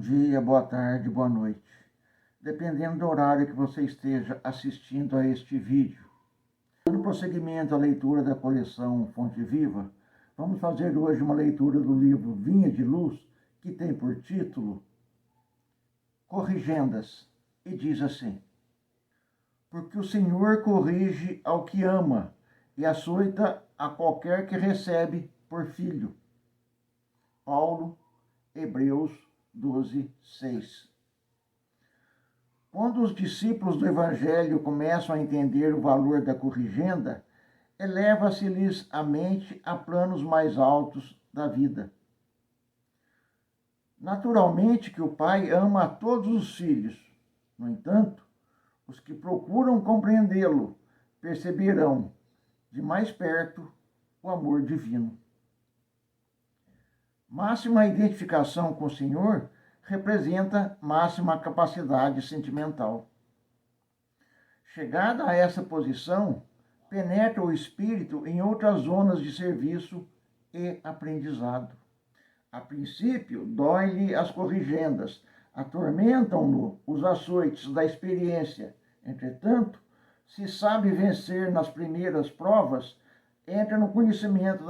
dia, boa tarde, boa noite, dependendo do horário que você esteja assistindo a este vídeo. No prosseguimento à leitura da coleção Fonte Viva, vamos fazer hoje uma leitura do livro Vinha de Luz, que tem por título Corrigendas, e diz assim: Porque o Senhor corrige ao que ama e açoita a qualquer que recebe por filho. Paulo, Hebreus 12:6. Quando os discípulos do Evangelho começam a entender o valor da corrigenda, eleva-se-lhes a mente a planos mais altos da vida. Naturalmente que o Pai ama a todos os filhos. No entanto, os que procuram compreendê-lo perceberão de mais perto o amor divino. Máxima identificação com o Senhor representa máxima capacidade sentimental. Chegada a essa posição, penetra o espírito em outras zonas de serviço e aprendizado. A princípio, dói-lhe as corrigendas, atormentam-no os açoites da experiência. Entretanto, se sabe vencer nas primeiras provas, entra no conhecimento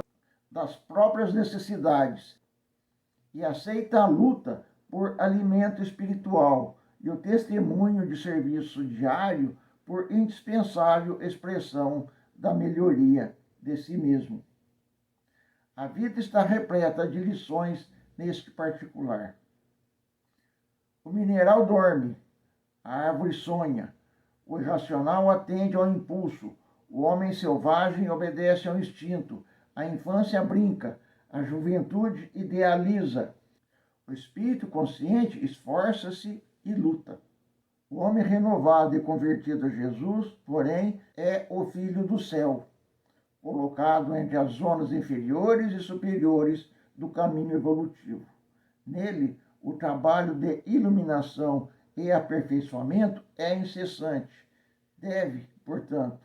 das próprias necessidades e aceita a luta por alimento espiritual e o testemunho de serviço diário por indispensável expressão da melhoria de si mesmo. A vida está repleta de lições neste particular. O mineral dorme, a árvore sonha, o irracional atende ao impulso, o homem selvagem obedece ao instinto, a infância brinca, a juventude idealiza, o espírito consciente esforça-se e luta. O homem renovado e convertido a Jesus, porém, é o filho do céu, colocado entre as zonas inferiores e superiores do caminho evolutivo. Nele, o trabalho de iluminação e aperfeiçoamento é incessante. Deve, portanto,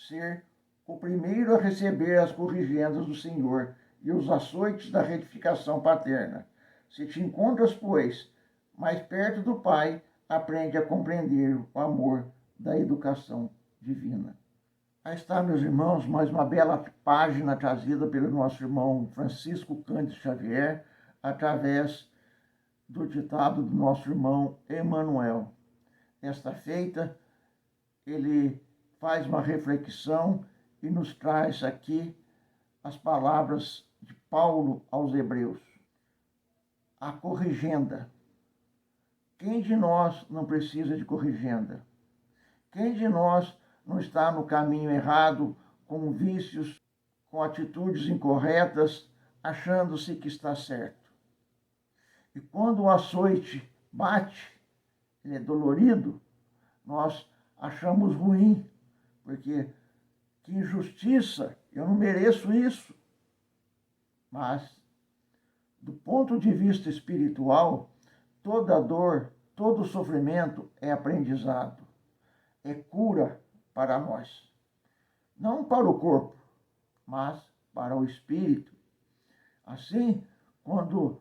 ser o primeiro a receber as corrigendas do Senhor e os açoites da retificação paterna. Se te encontras, pois, mais perto do Pai, aprende a compreender o amor da educação divina. Aí está, meus irmãos, mais uma bela página trazida pelo nosso irmão Francisco Cândido Xavier, através do ditado do nosso irmão Emmanuel. Esta feita, ele faz uma reflexão e nos traz aqui as palavras de Paulo aos Hebreus. A corrigenda. Quem de nós não precisa de corrigenda? Quem de nós não está no caminho errado, com vícios, com atitudes incorretas, achando-se que está certo? E quando o açoite bate, ele é dolorido, nós achamos ruim, porque que injustiça, eu não mereço isso. Mas, do ponto de vista espiritual, toda dor, todo sofrimento é aprendizado, é cura para nós. Não para o corpo, mas para o espírito. Assim, quando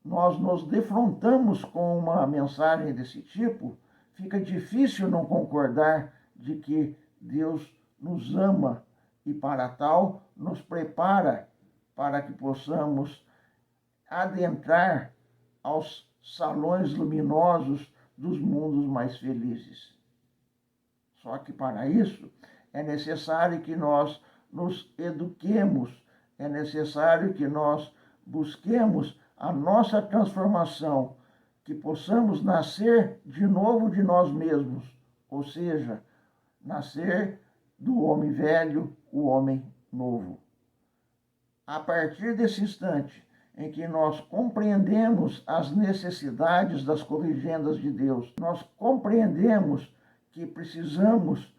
nós nos defrontamos com uma mensagem desse tipo, fica difícil não concordar de que Deus nos ama e, para tal, nos prepara para que possamos adentrar aos salões luminosos dos mundos mais felizes. Só que para isso é necessário que nós nos eduquemos, é necessário que nós busquemos a nossa transformação, que possamos nascer de novo de nós mesmos, ou seja, nascer do homem velho, o homem novo. A partir desse instante em que nós compreendemos as necessidades das corrigendas de Deus, nós compreendemos que precisamos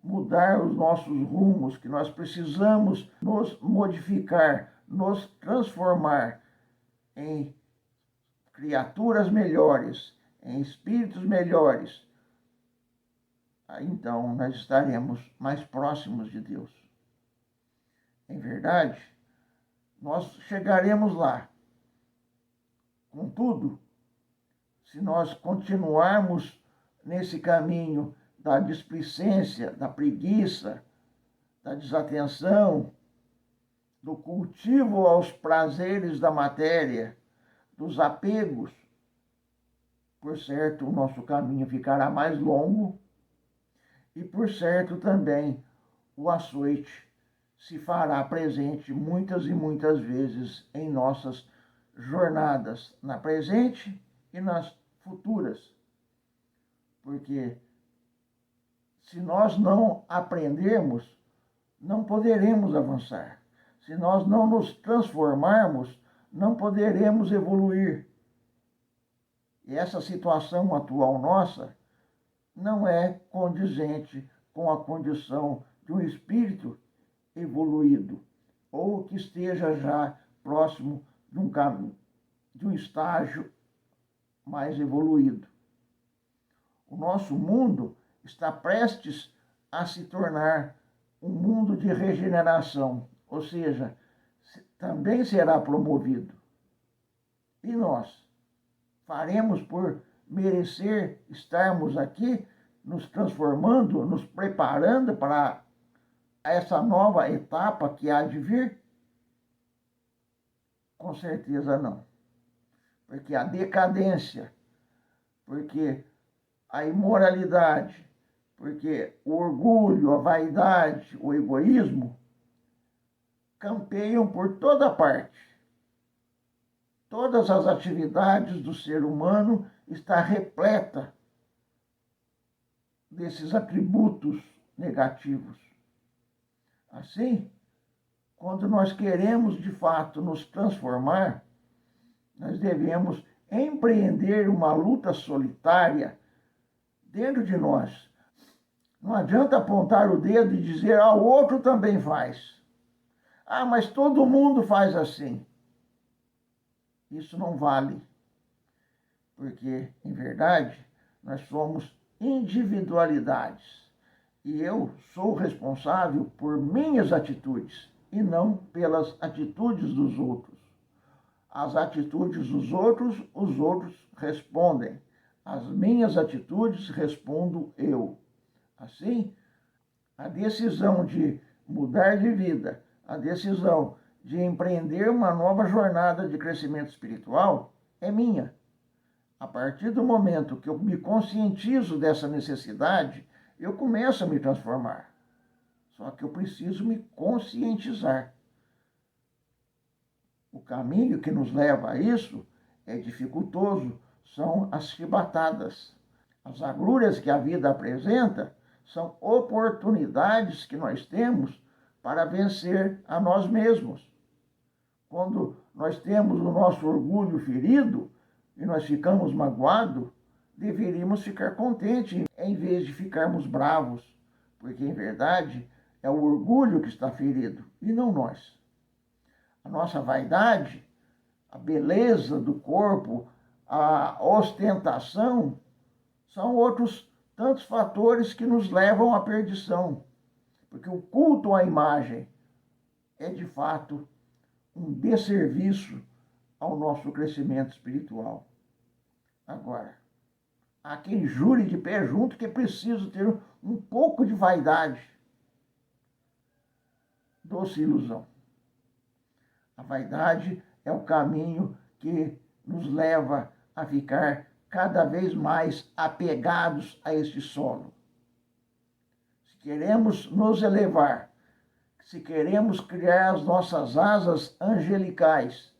mudar os nossos rumos, que nós precisamos nos modificar, nos transformar em criaturas melhores, em espíritos melhores. Então nós estaremos mais próximos de Deus. Em verdade, nós chegaremos lá. Contudo, se nós continuarmos nesse caminho da displicência, da preguiça, da desatenção, do cultivo aos prazeres da matéria, dos apegos, por certo, o nosso caminho ficará mais longo e, por certo, também o açoite se fará presente muitas e muitas vezes em nossas jornadas, na presente e nas futuras. Porque se nós não aprendermos, não poderemos avançar. Se nós não nos transformarmos, não poderemos evoluir. E essa situação atual nossa não é condizente com a condição de um espírito evoluído ou que esteja já próximo de um caminho, de um estágio mais evoluído. O nosso mundo está prestes a se tornar um mundo de regeneração, ou seja, também será promovido. E nós faremos por merecer estarmos aqui, nos transformando, nos preparando para essa nova etapa que há de vir? Com certeza não. Porque a decadência, porque a imoralidade, porque o orgulho, a vaidade, o egoísmo campeiam por toda parte. Todas as atividades do ser humano está repleta desses atributos negativos. Assim, quando nós queremos de fato nos transformar, nós devemos empreender uma luta solitária dentro de nós. Não adianta apontar o dedo e dizer, o outro também faz. Mas todo mundo faz assim. Isso não vale, porque, em verdade, nós somos individualidades. E eu sou responsável por minhas atitudes e não pelas atitudes dos outros. As atitudes dos outros, os outros respondem. As minhas atitudes, respondo eu. Assim, a decisão de mudar de vida, a decisão de empreender uma nova jornada de crescimento espiritual é minha. A partir do momento que eu me conscientizo dessa necessidade, eu começo a me transformar. Só que eu preciso me conscientizar. O caminho que nos leva a isso é dificultoso, são as chibatadas. As agruras que a vida apresenta são oportunidades que nós temos para vencer a nós mesmos. Quando nós temos o nosso orgulho ferido e nós ficamos magoados, deveríamos ficar contentes em vez de ficarmos bravos, porque em verdade é o orgulho que está ferido e não nós. A nossa vaidade, a beleza do corpo, a ostentação, são outros tantos fatores que nos levam à perdição, porque o culto à imagem é de fato um desserviço ao nosso crescimento espiritual. Agora, há quem jure de pé junto que é preciso ter um pouco de vaidade. Doce ilusão. A vaidade é o caminho que nos leva a ficar cada vez mais apegados a este solo. Se queremos nos elevar, se queremos criar as nossas asas angelicais,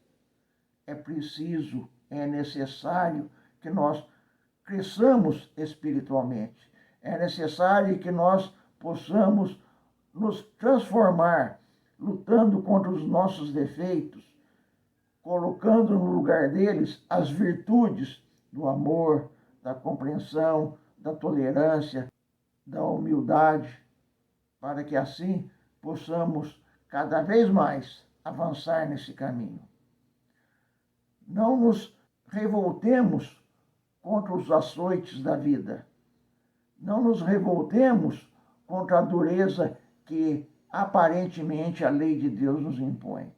é preciso, é necessário que nós cresçamos espiritualmente. É necessário que nós possamos nos transformar, lutando contra os nossos defeitos, colocando no lugar deles as virtudes do amor, da compreensão, da tolerância, da humildade, para que assim possamos cada vez mais avançar nesse caminho. Não nos revoltemos contra os açoites da vida. Não nos revoltemos contra a dureza que aparentemente a lei de Deus nos impõe.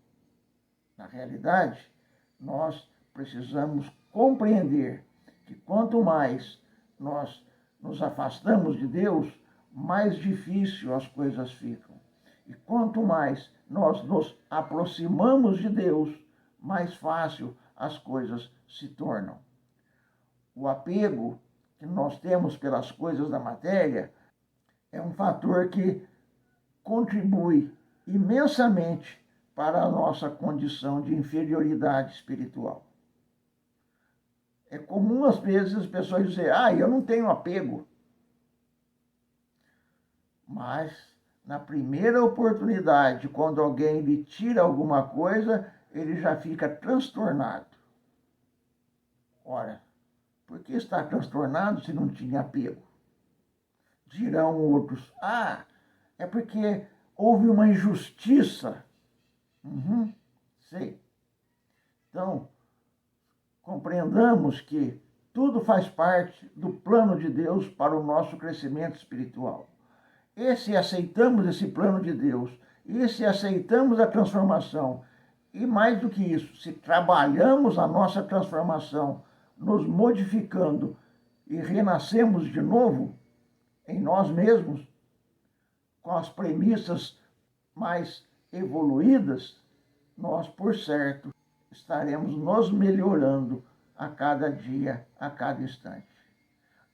Na realidade, nós precisamos compreender que quanto mais nós nos afastamos de Deus, mais difícil as coisas ficam. E quanto mais nós nos aproximamos de Deus, mais fácil as coisas se tornam. O apego que nós temos pelas coisas da matéria é um fator que contribui imensamente para a nossa condição de inferioridade espiritual. É comum, às vezes, as pessoas dizerem, eu não tenho apego. Mas, na primeira oportunidade, quando alguém lhe tira alguma coisa, ele já fica transtornado. Ora, por que está transtornado se não tinha apego? Dirão outros, é porque houve uma injustiça. Sei. Então, compreendamos que tudo faz parte do plano de Deus para o nosso crescimento espiritual. E se aceitamos esse plano de Deus, e se aceitamos a transformação, e mais do que isso, se trabalhamos a nossa transformação, nos modificando e renascemos de novo em nós mesmos, com as premissas mais evoluídas, nós, por certo, estaremos nos melhorando a cada dia, a cada instante.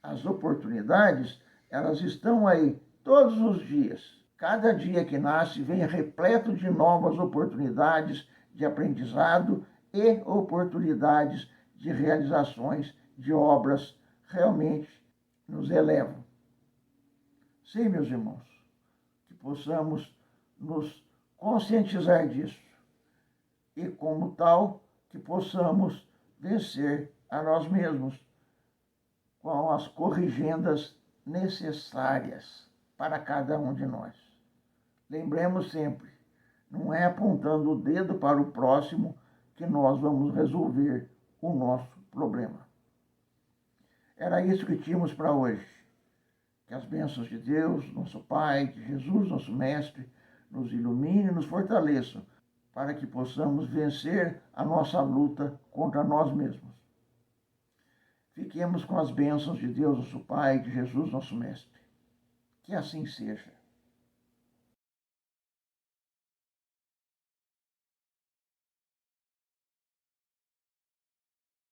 As oportunidades, elas estão aí todos os dias. Cada dia que nasce vem repleto de novas oportunidades de aprendizado e oportunidades de realizações de obras realmente nos elevam. Sim, meus irmãos, que possamos nos conscientizar disso e, como tal, que possamos vencer a nós mesmos com as corrigendas necessárias para cada um de nós. Lembremos sempre, não é apontando o dedo para o próximo que nós vamos resolver o nosso problema. Era isso que tínhamos para hoje. Que as bênçãos de Deus, nosso Pai, de Jesus, nosso Mestre, nos ilumine e nos fortaleçam para que possamos vencer a nossa luta contra nós mesmos. Fiquemos com as bênçãos de Deus, nosso Pai, de Jesus, nosso Mestre. Que assim seja.